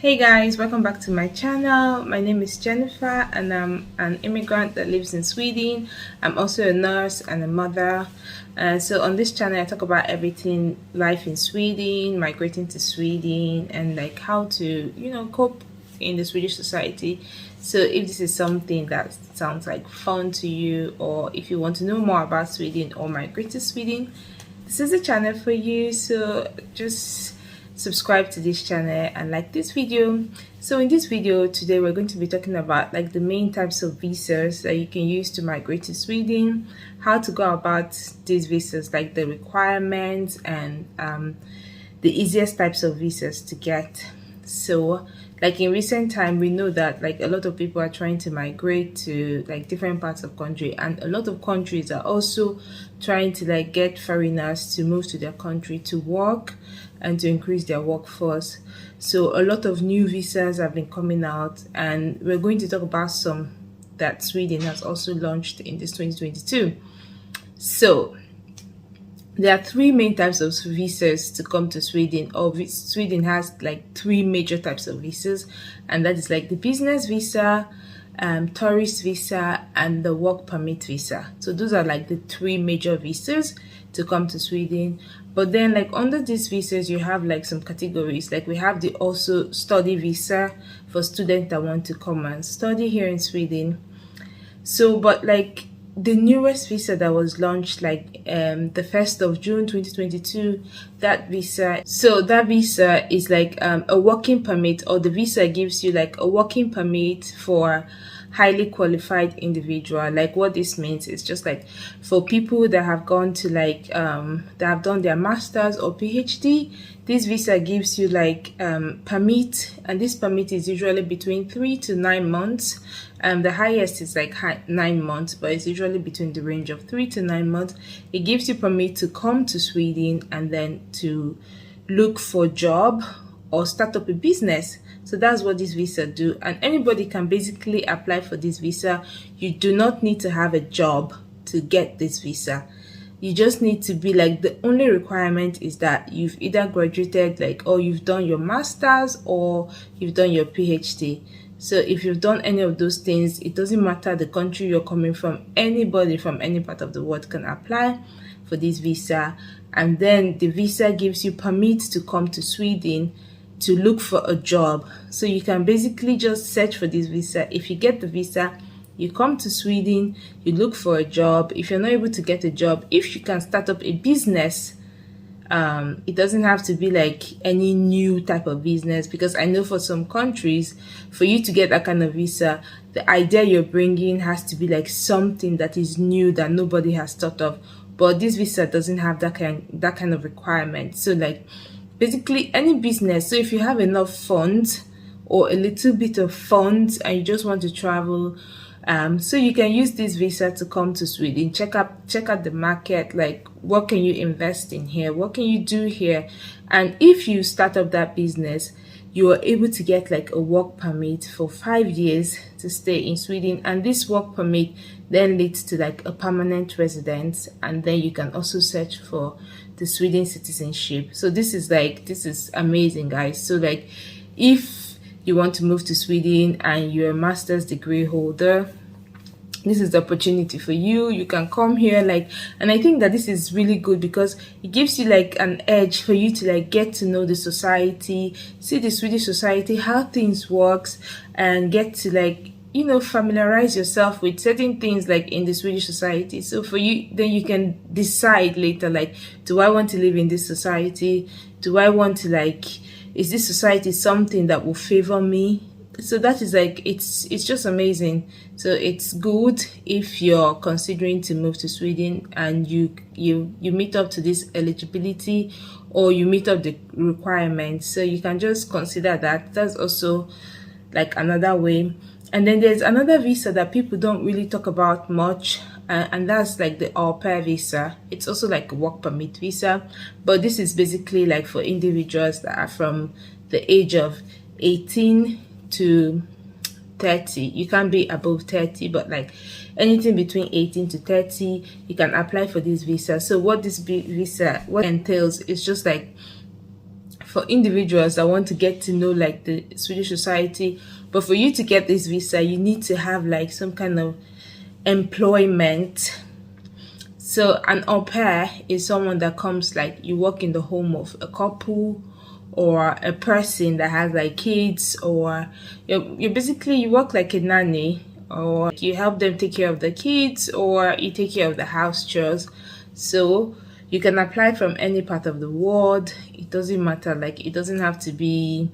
Hey guys, welcome back to my channel. My name is Jennifer and I'm an immigrant that lives in Sweden. I'm also a nurse and a mother. So on this channel I talk about everything life in Sweden, migrating to Sweden, and like how to cope in the Swedish society. So if this is something that sounds like fun to you, or if you want to know more about Sweden or migrate to Sweden, this is a channel for you. So just subscribe to this channel and like this video. So in this video today we're going to be talking about like the main types of visas that you can use to migrate to Sweden, how to go about these visas, like the requirements and the easiest types of visas to get. So like in recent time we know that like a lot of people are trying to migrate to like different parts of country, and a lot of countries are also trying to like get foreigners to move to their country to work and to increase their workforce. So a lot of new visas have been coming out, and we're going to talk about some that Sweden has also launched in this 2022. So there are three main types of visas to come to Sweden, or Sweden has like three major types of visas, and that is like the business visa, tourist visa, and the work permit visa. So those are like the three major visas to come to Sweden. But then like under these visas you have like some categories. Like we have the also study visa for students that want to come and study here in Sweden. So but like the newest visa that was launched like the 1st of June 2022, that visa is like a working permit, or the visa gives you like a working permit for highly qualified individual. Like what this means is just like for people that have gone to like that have done their masters or PhD, this visa gives you like permit, and this permit is usually between 3 to 9 months. The highest is like 9 months, but it's usually between the range of 3 to 9 months. It gives you permit to come to Sweden and then to look for a job or start up a business. So that's what this visa do, and anybody can basically apply for this visa. You do not need to have a job to get this visa. You just need to be like, the only requirement is that you've either graduated like, or you've done your masters or you've done your PhD. So if you've done any of those things, it doesn't matter the country you're coming from, anybody from any part of the world can apply for this visa. And then the visa gives you permit to come to Sweden to look for a job. So you can basically just search for this visa. If you get the visa, you come to Sweden, you look for a job. If you're not able to get a job, if you can start up a business, it doesn't have to be like any new type of business, because I know for some countries, for you to get that kind of visa, the idea you're bringing has to be like something that is new that nobody has thought of. But this visa doesn't have that kind of requirement. So like basically any business. So if you have enough funds or a little bit of funds and you just want to travel, so you can use this visa to come to Sweden, check out the market, like what can you invest in here, what can you do here. And if you start up that business, you are able to get like a work permit for 5 years to stay in Sweden, and this work permit then leads to like a permanent residence, and then you can also search for the Sweden citizenship. So this is amazing, guys. So like if you want to move to Sweden and you're a master's degree holder, this is the opportunity for you. You can come here, like, and I think that this is really good because it gives you like an edge for you to like get to know the society, see the Swedish society, how things works, and get to like familiarize yourself with certain things like in the Swedish society. So for you, then you can decide later, like, do I want to live in this society? Do I want to like, is this society something that will favor me? So that is like, it's just amazing. So it's good if you're considering to move to Sweden and you meet up to this eligibility, or you meet up the requirements. So you can just consider that. That's also like another way. And then there's another visa that people don't really talk about much, and that's like the au pair visa. It's also like a work permit visa, but this is basically like for individuals that are from the age of 18 to 30. You can't be above 30, but like anything between 18 to 30, you can apply for this visa. So what this visa entails is just like, for individuals that want to get to know like the Swedish society. But for you to get this visa, you need to have like some kind of employment. So an au pair is someone that comes, like you work in the home of a couple or a person that has like kids, or you basically you work like a nanny, or you help them take care of the kids, or you take care of the house chores. So you can apply from any part of the world. It doesn't matter, like it doesn't have to be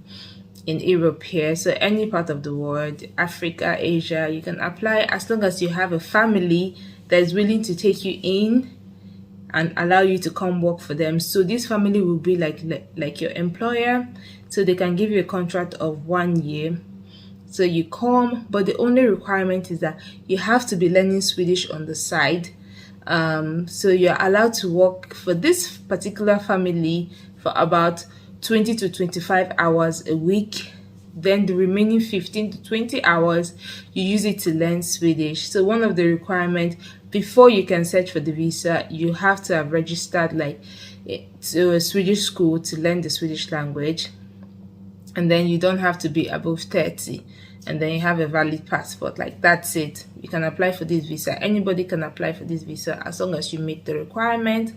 in Europe here. So any part of the world, Africa, Asia, you can apply as long as you have a family that is willing to take you in and allow you to come work for them. So this family will be like your employer. So they can give you a contract of 1 year. So you come, but the only requirement is that you have to be learning Swedish on the side. So you're allowed to work for this particular family for about 20 to 25 hours a week. Then the remaining 15 to 20 hours, you use it to learn Swedish. So one of the requirements before you can search for the visa, you have to have registered like to a Swedish school to learn the Swedish language. And then you don't have to be above 30. And then you have a valid passport. Like that's it. You can apply for this visa. Anybody can apply for this visa as long as you meet the requirement.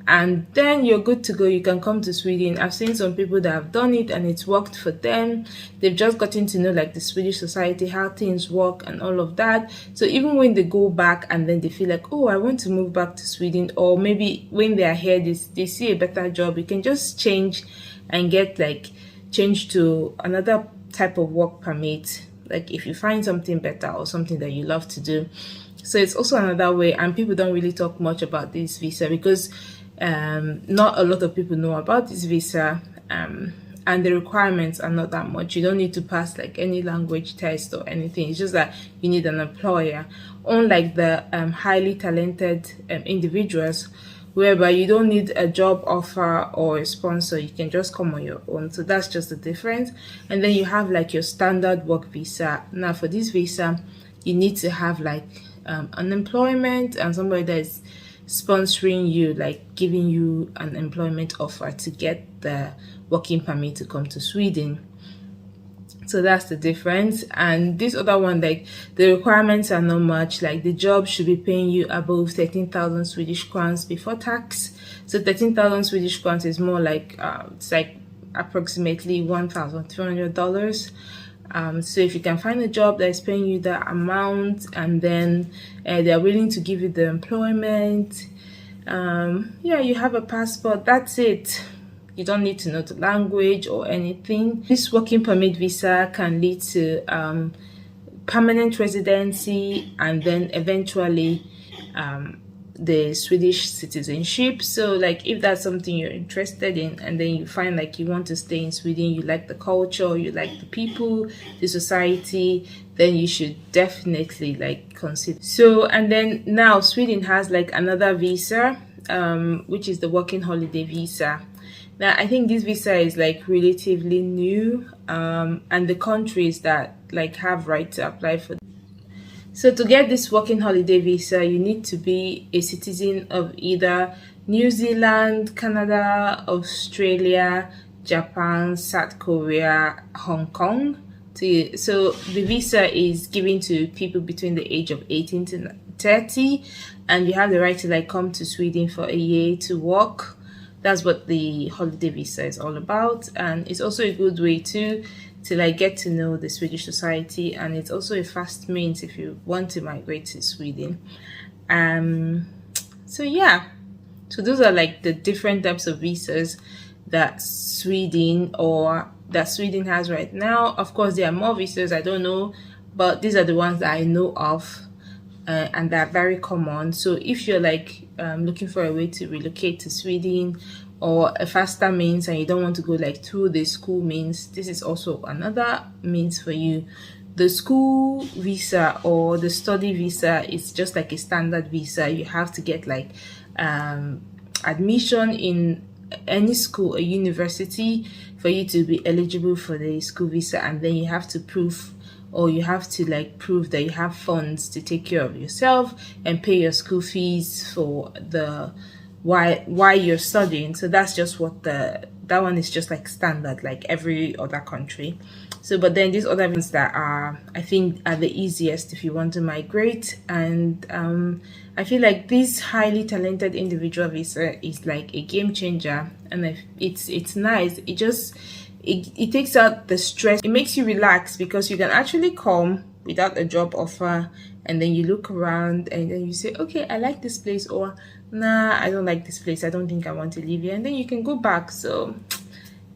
And then you're good to go. You can come to Sweden. I've seen some people that have done it and it's worked for them. They've just gotten to know like the Swedish society, how things work and all of that. So even when they go back and then they feel like, oh, I want to move back to Sweden, or maybe when they are here, they see a better job, you can just change and get like change to another type of work permit, like if you find something better or something that you love to do. So it's also another way, and people don't really talk much about this visa because not a lot of people know about this visa, and the requirements are not that much. You don't need to pass like any language test or anything. It's just that you need an employer, unlike the highly talented individuals, whereby you don't need a job offer or a sponsor. You can just come on your own. So that's just the difference. And then you have like your standard work visa. Now for this visa, you need to have like unemployment and somebody that is sponsoring you, like giving you an employment offer to get the working permit to come to Sweden. So that's the difference. And this other one, like the requirements are not much. Like the job should be paying you above 13,000 Swedish crowns before tax. So 13,000 Swedish crowns is more like it's like approximately $1,200. So if you can find a job that is paying you that amount, and then they're willing to give you the employment, yeah, you have a passport, that's it. You don't need to know the language or anything. This working permit visa can lead to permanent residency, and then eventually the Swedish citizenship. So like if that's something you're interested in, and then you find like you want to stay in Sweden, you like the culture, you like the people, the society, then you should definitely like consider. So, and then now Sweden has like another visa, which is the working holiday visa. Now I think this visa is like relatively new, and the countries that like have right to apply for. So to get this working holiday visa, you need to be a citizen of either New Zealand, Canada, Australia, Japan, South Korea, Hong Kong. So the visa is given to people between the age of 18 to 30, and you have the right to like come to Sweden for a year to work. That's what the holiday visa is all about, and it's also a good way to like get to know the Swedish society, and it's also a fast means if you want to migrate to Sweden. So yeah, so those are like the different types of visas that Sweden has right now. Of course there are more visas, I don't know, but these are the ones that I know of, and they're very common. So if you're like looking for a way to relocate to Sweden, or a faster means, and you don't want to go like through the school means, this is also another means for you. The school visa or the study visa is just like a standard visa. You have to get like admission in any school or university for you to be eligible for the school visa, and then you have to prove that you have funds to take care of yourself and pay your school fees for the why you're studying. So that's just what the that one is just like standard, like every other country. So but then these other ones that are, I think, are the easiest if you want to migrate. And I feel like this highly talented individual visa is like a game changer, and it's nice. It takes out the stress. It makes you relax because you can actually come without a job offer, and then you look around and then you say, okay, I like this place, or nah, I don't like this place, I don't think I want to live here, and then you can go back. So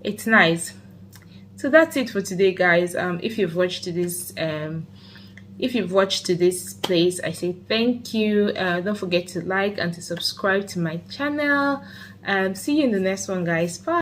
it's nice. So that's it for today, guys. If you've watched to this place, I say thank you. Don't forget to like and to subscribe to my channel. See you in the next one, guys. Bye.